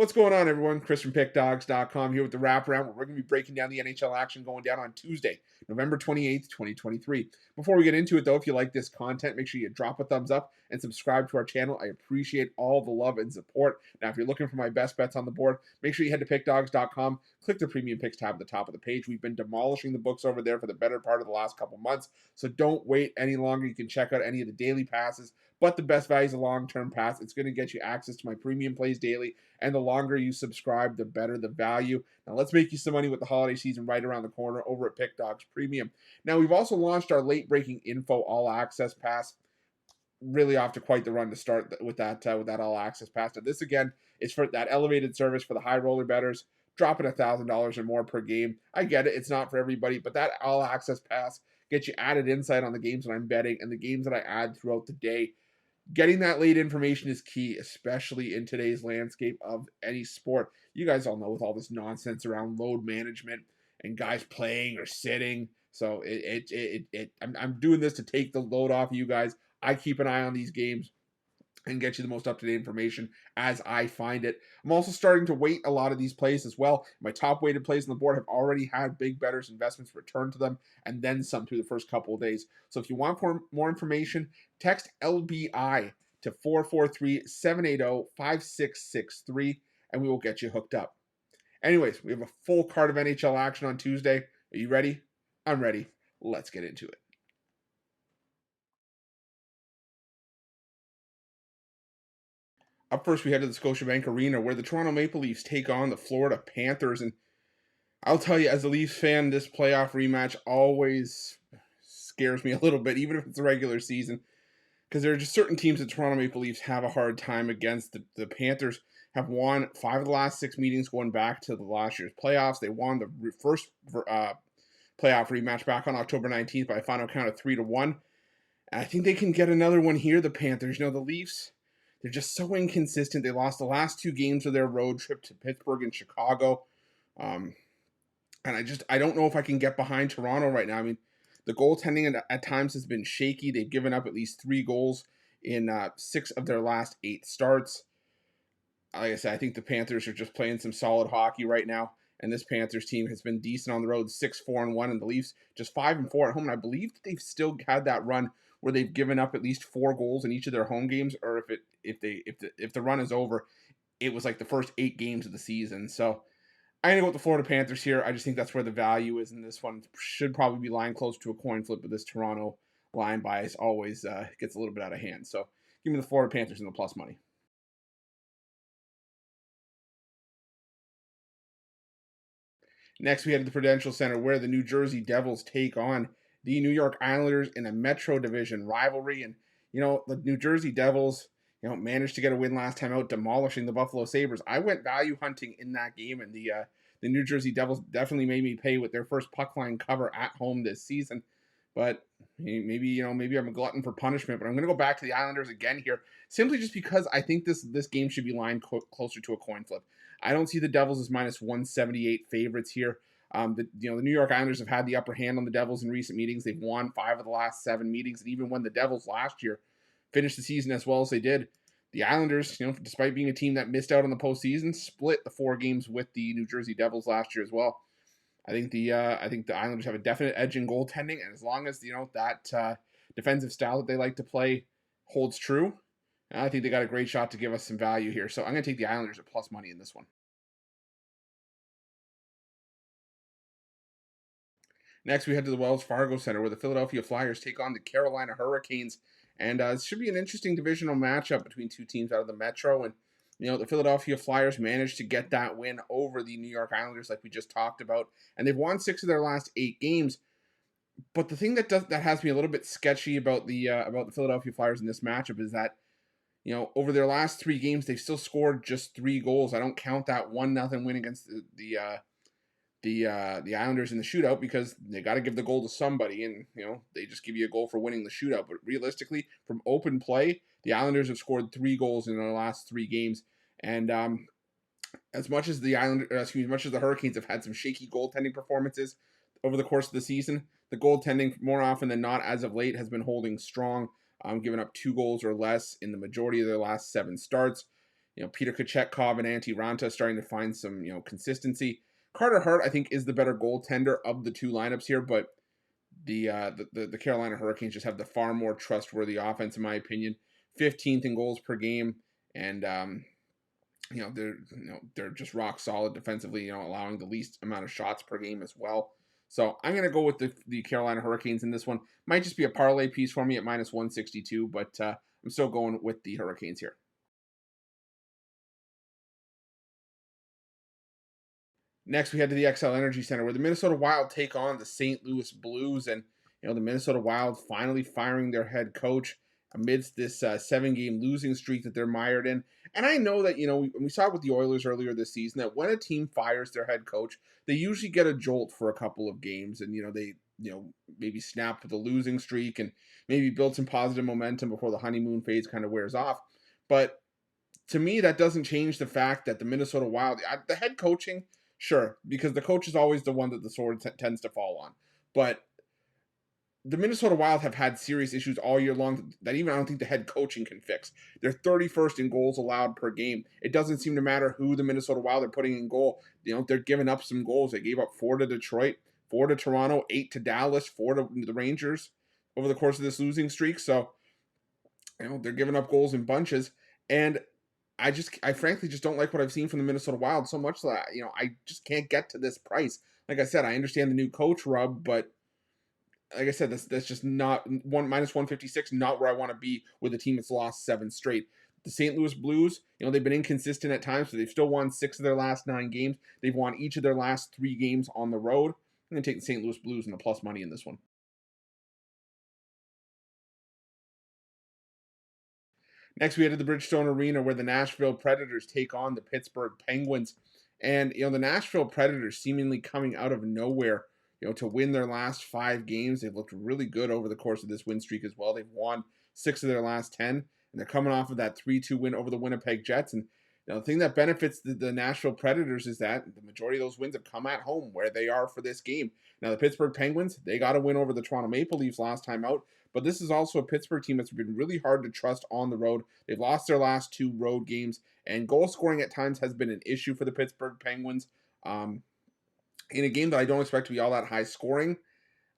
What's going on, everyone? Chris from Pickdawgz.com here with the Wraparound, where we're going to be breaking down the NHL action going down on Tuesday, November 28th, 2023. Before we get into it, though, if you like this content, make sure you drop a thumbs up and subscribe to our channel. I appreciate all the love and support. Now, if you're looking for my best bets on the board, make sure you head to Pickdawgz.com, click the Premium Picks tab at the top of the page. We've been demolishing the books over there for the better part of the last couple months, so don't wait any longer. You can check out any of the daily passes, but the best value is a long-term pass. It's going to get you access to my premium plays daily, and the longer you subscribe, the better the value. Now, let's make you some money with the holiday season right around the corner over at Pick Dawgz Premium. Now, we've also launched our late-breaking info all-access pass. Really off to quite the run to start with that all-access pass. Now, this, again, is for that elevated service for the high roller bettors, dropping $1,000 or more per game. I get it. It's not for everybody, but that all-access pass gets you added insight on the games that I'm betting and the games that I add throughout the day. Getting that late information is key, especially in today's landscape of any sport. You guys all know with all this nonsense around load management and guys playing or sitting. So I'm doing this to take the load off of you guys. I keep an eye on these games and get you the most up-to-date information as I find it. I'm also starting to weight a lot of these plays as well. My top weighted plays on the board have already had big bettors investments returned to them, and then some through the first couple of days. So if you want more information, text LBI to 443-780-5663, and we will get you hooked up. Anyways, we have a full card of NHL action on Tuesday. Are you ready? I'm ready. Let's get into it. Up first, we head to the Scotiabank Arena, where the Toronto Maple Leafs take on the Florida Panthers. And I'll tell you, as a Leafs fan, this playoff rematch always scares me a little bit, even if it's a regular season, because there are just certain teams that Toronto Maple Leafs have a hard time against. The Panthers have won 5 of the last 6 meetings going back to the last year's playoffs. They won the first playoff rematch back on October 19th by a final count of 3-1. And I think they can get another one here, the Panthers. The Leafs, they're just so inconsistent. They lost the last 2 games of their road trip to Pittsburgh and Chicago. And I don't know if I can get behind Toronto right now. I mean, the goaltending at times has been shaky. They've given up at least 3 goals in 6 of their last 8 starts. Like I said, I think the Panthers are just playing some solid hockey right now. And this Panthers team has been decent on the road, 6-4-1, and the Leafs just 5-4 at home. And I believe that they've still had that run where they've given up at least 4 goals in each of their home games, or if the run is over, it was like the first 8 games of the season. So I'm gonna go with the Florida Panthers here. I just think that's where the value is in this one. Should probably be lying close to a coin flip, but this Toronto line bias always gets a little bit out of hand. So give me the Florida Panthers in the plus money. Next, we head to the Prudential Center, where the New Jersey Devils take on the New York Islanders in a Metro Division rivalry. And, the New Jersey Devils, managed to get a win last time out, demolishing the Buffalo Sabres. I went value hunting in that game, and the New Jersey Devils definitely made me pay with their first puck line cover at home this season. But maybe I'm a glutton for punishment, but I'm going to go back to the Islanders again here, simply just because I think this game should be lined closer to a coin flip. I don't see the Devils as minus 178 favorites here. The New York Islanders have had the upper hand on the Devils in recent meetings. They've won 5 of the last 7 meetings, and even when the Devils last year finished the season as well as they did, the Islanders, despite being a team that missed out on the postseason, split the 4 games with the New Jersey Devils last year as well. I think the Islanders have a definite edge in goaltending, and as long as that defensive style that they like to play holds true, I think they got a great shot to give us some value here. So I'm going to take the Islanders at plus money in this one. Next, we head to the Wells Fargo Center, where the Philadelphia Flyers take on the Carolina Hurricanes. And it should be an interesting divisional matchup between 2 teams out of the Metro. And, the Philadelphia Flyers managed to get that win over the New York Islanders like we just talked about. And they've won 6 of their last 8 games. But the thing that has me a little bit sketchy about the Philadelphia Flyers in this matchup is that, over their last 3 games, they've still scored just 3 goals. I don't count that 1-0 win against the Islanders in the shootout, because they got to give the goal to somebody, and they just give you a goal for winning the shootout. But realistically, from open play, the Islanders have scored 3 goals in their last 3 games. And as much as the Hurricanes have had some shaky goaltending performances over the course of the season, the goaltending more often than not as of late has been holding strong, giving up 2 goals or less in the majority of their last 7 starts. Peter Kochetkov and Antti Ranta starting to find some, consistency. Carter Hart, I think, is the better goaltender of the two lineups here, but the Carolina Hurricanes just have the far more trustworthy offense, in my opinion. 15th in goals per game, and they're just rock solid defensively. Allowing the least amount of shots per game as well. So I'm gonna go with the Carolina Hurricanes in this one. Might just be a parlay piece for me at -162, but I'm still going with the Hurricanes here. Next, we head to the XL Energy Center, where the Minnesota Wild take on the St. Louis Blues, and the Minnesota Wild finally firing their head coach amidst this 7-game losing streak that they're mired in. And I know that we saw it with the Oilers earlier this season that when a team fires their head coach, they usually get a jolt for a couple of games, and they maybe snap the losing streak and maybe build some positive momentum before the honeymoon phase kind of wears off. But to me, that doesn't change the fact that the Minnesota Wild, the head coaching, sure, because the coach is always the one that the sword tends to fall on. But the Minnesota Wild have had serious issues all year long that even I don't think the head coaching can fix. They're 31st in goals allowed per game. It doesn't seem to matter who the Minnesota Wild are putting in goal. They're giving up some goals. They gave up 4 to Detroit, 4 to Toronto, 8 to Dallas, 4 to the Rangers over the course of this losing streak. So, they're giving up goals in bunches. And I frankly just don't like what I've seen from the Minnesota Wild so much that, I just can't get to this price. Like I said, I understand the new coach rub, but like I said, that's just not -156, not where I want to be with a team that's lost 7 straight. The St. Louis Blues, they've been inconsistent at times, but they've still won 6 of their last 9 games. They've won each of their last 3 games on the road. I'm going to take the St. Louis Blues and the plus money in this one. Next, we head to the Bridgestone Arena, where the Nashville Predators take on the Pittsburgh Penguins. And, the Nashville Predators seemingly coming out of nowhere, to win their last 5 games. They've looked really good over the course of this win streak as well. They've won 6 of their last 10, and they're coming off of that 3-2 win over the Winnipeg Jets. And the thing that benefits the Nashville Predators is that the majority of those wins have come at home, where they are for this game. Now, the Pittsburgh Penguins, they got a win over the Toronto Maple Leafs last time out, but this is also a Pittsburgh team that's been really hard to trust on the road. They've lost their last 2 road games, and goal scoring at times has been an issue for the Pittsburgh Penguins. In a game that I don't expect to be all that high scoring,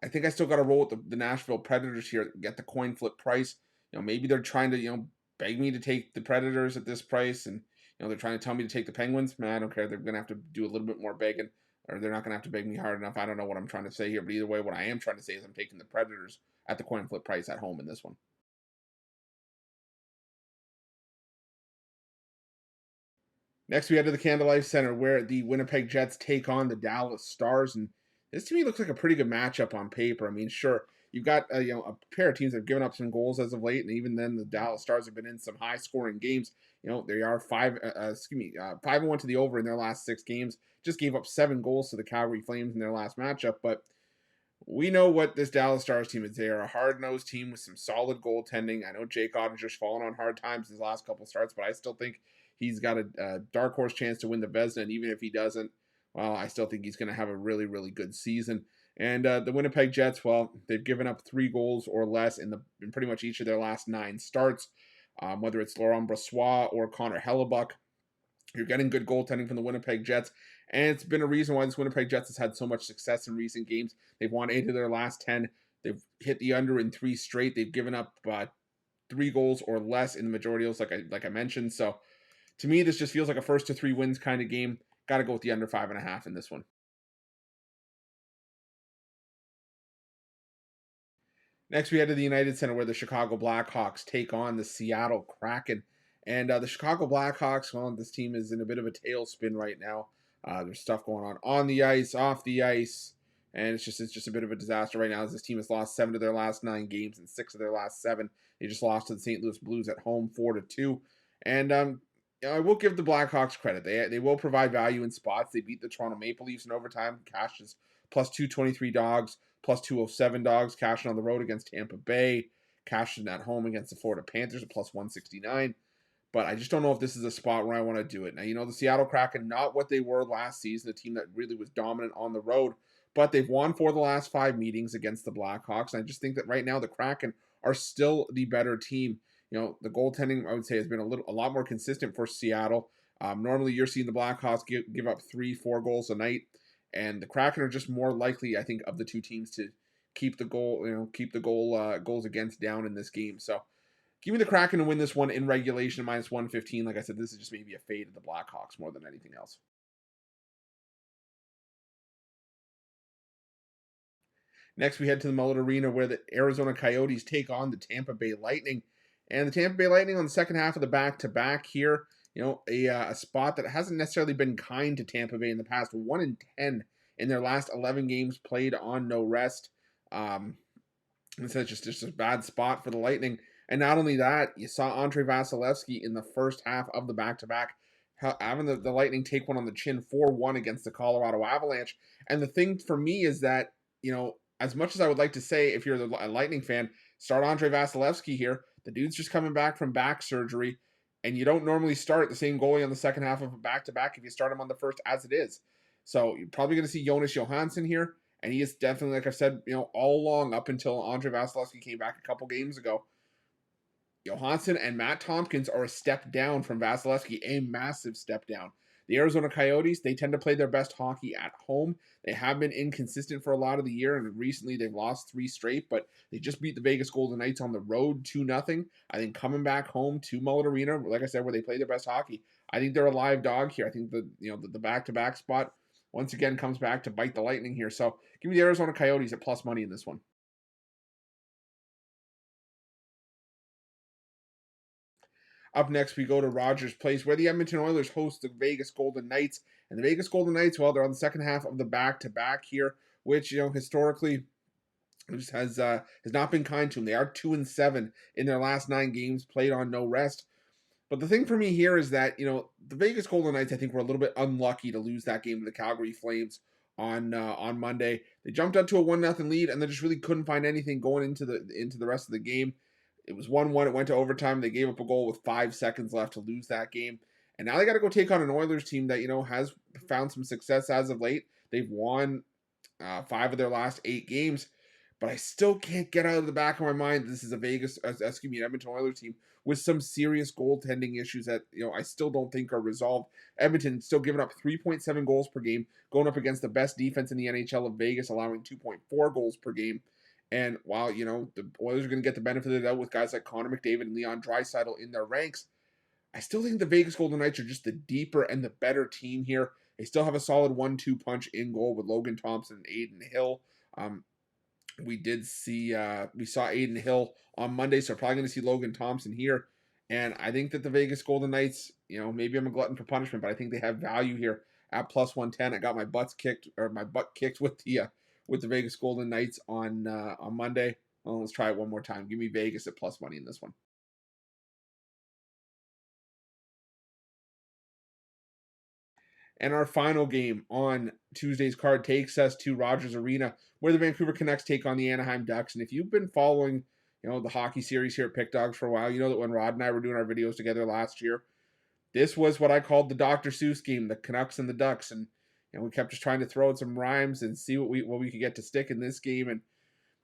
I think I still got to roll with the Nashville Predators here, get the coin flip price. Maybe they're trying to, beg me to take the Predators at this price, and, they're trying to tell me to take the Penguins. Man, I don't care. They're going to have to do a little bit more begging, or they're not going to have to beg me hard enough. I don't know what I'm trying to say here, but either way, what I am trying to say is I'm taking the Predators at the coin flip price at home in this one. Next, we head to the Canada Life Center, where the Winnipeg Jets take on the Dallas Stars, and this to me looks like a pretty good matchup on paper. I mean, sure, you've got a pair of teams that have given up some goals as of late, and even then, the Dallas Stars have been in some high-scoring games. They are 5-1 to the over in their last 6 games. Just gave up 7 goals to the Calgary Flames in their last matchup, but we know what this Dallas Stars team is. They are a hard-nosed team with some solid goaltending. I know Jake Ottinger's fallen on hard times his last couple starts, but I still think he's got a dark horse chance to win the Vezina, and even if he doesn't, well, I still think he's going to have a really, really good season. And the Winnipeg Jets, well, they've given up 3 goals or less in pretty much each of their last 9 starts, whether it's Laurent Brossoit or Connor Hellebuck. You're getting good goaltending from the Winnipeg Jets, and it's been a reason why this Winnipeg Jets has had so much success in recent games. They've won 8 of their last 10. They've hit the under in 3 straight. They've given up 3 goals or less in the majority of those, like I mentioned. So to me, this just feels like a 1st to 3 wins kind of game. Got to go with the under 5.5 in this one. Next, we head to the United Center, where the Chicago Blackhawks take on the Seattle Kraken. And the Chicago Blackhawks, well, this team is in a bit of a tailspin right now. There's stuff going on the ice, off the ice, and it's just a bit of a disaster right now, as this team has lost 7 of their last 9 games and 6 of their last 7. They just lost to the St. Louis Blues at home 4-2. And I will give the Blackhawks credit. They will provide value in spots. They beat the Toronto Maple Leafs in overtime. Cash is plus 223 Dawgz, plus 207 Dawgz. Cashing on the road against Tampa Bay. Cashing at home against the Florida Panthers at plus 169. But I just don't know if this is a spot where I want to do it. Now, the Seattle Kraken, not what they were last season, a team that really was dominant on the road. But they've won 4 of the last 5 meetings against the Blackhawks. And I just think that right now the Kraken are still the better team. The goaltending, I would say, has been a lot more consistent for Seattle. Normally, you're seeing the Blackhawks give up 3-4 goals a night, and the Kraken are just more likely, I think, of the two teams to keep the goals against down in this game. So, give me the Kraken to win this one in regulation, -115. Like I said, this is just maybe a fade of the Blackhawks more than anything else. Next, we head to the Mullet Arena where the Arizona Coyotes take on the Tampa Bay Lightning. And the Tampa Bay Lightning on the second half of the back-to-back here, a spot that hasn't necessarily been kind to Tampa Bay in the past. 1-10 in their last 11 games played on no rest. It's just a bad spot for the Lightning. And not only that, you saw Andre Vasilevsky in the first half of the back-to-back having the Lightning take one on the chin 4-1 against the Colorado Avalanche. And the thing for me is that, as much as I would like to say, if you're a Lightning fan, start Andre Vasilevsky here. The dude's just coming back from back surgery, and you don't normally start the same goalie on the second half of a back-to-back if you start him on the first as it is. So you're probably going to see Jonas Johansson here, and he is definitely, like I've said, all along up until Andre Vasilevsky came back a couple games ago. Johansson and Matt Tompkins are a step down from Vasilevsky, a massive step down. The Arizona Coyotes, they tend to play their best hockey at home. They have been inconsistent for a lot of the year, and recently they've lost 3 straight, but they just beat the Vegas Golden Knights on the road 2-0. I think coming back home to Mullet Arena, like I said, where they play their best hockey, I think they're a live dog here. I think the back-to-back spot once again comes back to bite the Lightning here. So give me the Arizona Coyotes at plus money in this one. Up next, we go to Rogers Place, where the Edmonton Oilers host the Vegas Golden Knights. And the Vegas Golden Knights, well, they're on the second half of the back-to-back here, which, historically just has not been kind to them. They are 2-7 in their last 9 games played on no rest. But the thing for me here is that, the Vegas Golden Knights, I think, were a little bit unlucky to lose that game to the Calgary Flames on Monday. They jumped up to a 1-0 lead, and they just really couldn't find anything going into the rest of the game. It was 1-1. It went to overtime. They gave up a goal with 5 seconds left to lose that game. And now they got to go take on an Oilers team that, has found some success as of late. They've won 5 of their last 8 games. But I still can't get out of the back of my mind this is an Edmonton Oilers team with some serious goaltending issues that, I still don't think are resolved. Edmonton still giving up 3.7 goals per game, going up against the best defense in the NHL of Vegas, allowing 2.4 goals per game. And while, the Oilers are going to get the benefit of the doubt with guys like Connor McDavid and Leon Draisaitl in their ranks, I still think the Vegas Golden Knights are just the deeper and the better team here. They still have a solid 1-2 punch in goal with Logan Thompson and Aiden Hill. We saw Aiden Hill on Monday, so probably going to see Logan Thompson here. And I think that the Vegas Golden Knights, maybe I'm a glutton for punishment, but I think they have value here at plus 110. I got my butt kicked with the Vegas Golden Knights on Monday. Well, let's try it one more time. Give me Vegas at plus money in this one. And our final game on Tuesday's card takes us to Rogers Arena, where the Vancouver Canucks take on the Anaheim Ducks. And if you've been following, the hockey series here at Pick Dawgz for a while, you know that when Rod and I were doing our videos together last year, this was what I called the Dr. Seuss game, the Canucks and the Ducks. And we kept just trying to throw out some rhymes and see what we could get to stick in this game. And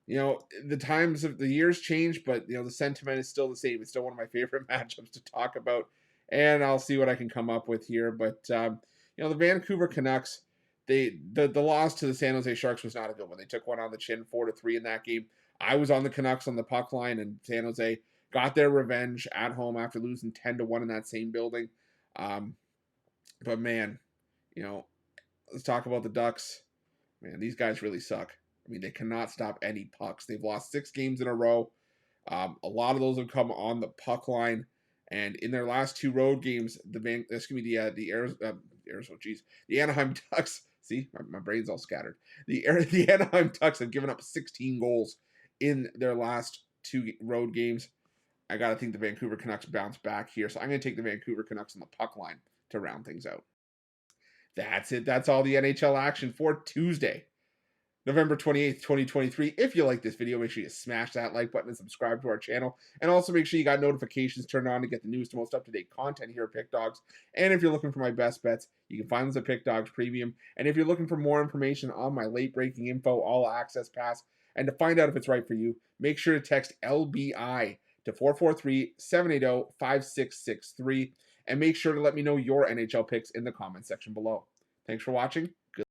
the times of the years change, but the sentiment is still the same. It's still one of my favorite matchups to talk about, and I'll see what I can come up with here. But the Vancouver Canucks, the loss to the San Jose Sharks was not a good one. They took one on the chin, 4-3 in that game. I was on the Canucks on the puck line, and San Jose got their revenge at home after losing 10-1 in that same building. But man, let's talk about the Ducks. Man, these guys really suck. I mean, they cannot stop any pucks. They've lost 6 games in a row. A lot of those have come on the puck line. And in their last 2 road games, the Anaheim Ducks. See, my brain's all scattered. The Anaheim Ducks have given up 16 goals in their last 2 road games. I gotta think the Vancouver Canucks bounce back here, so I'm gonna take the Vancouver Canucks on the puck line to round things out. That's it. That's all the NHL action for Tuesday, November 28th, 2023. If you like this video, make sure you smash that like button and subscribe to our channel. And also make sure you got notifications turned on to get the newest and most up-to-date content here at Pick Dawgz. And if you're looking for my best bets, you can find them at Pick Dawgz Premium. And if you're looking for more information on my late-breaking info all-access pass, and to find out if it's right for you, make sure to text LBI to 443-780-5663, and make sure to let me know your NHL picks in the comment section below. Thanks for watching.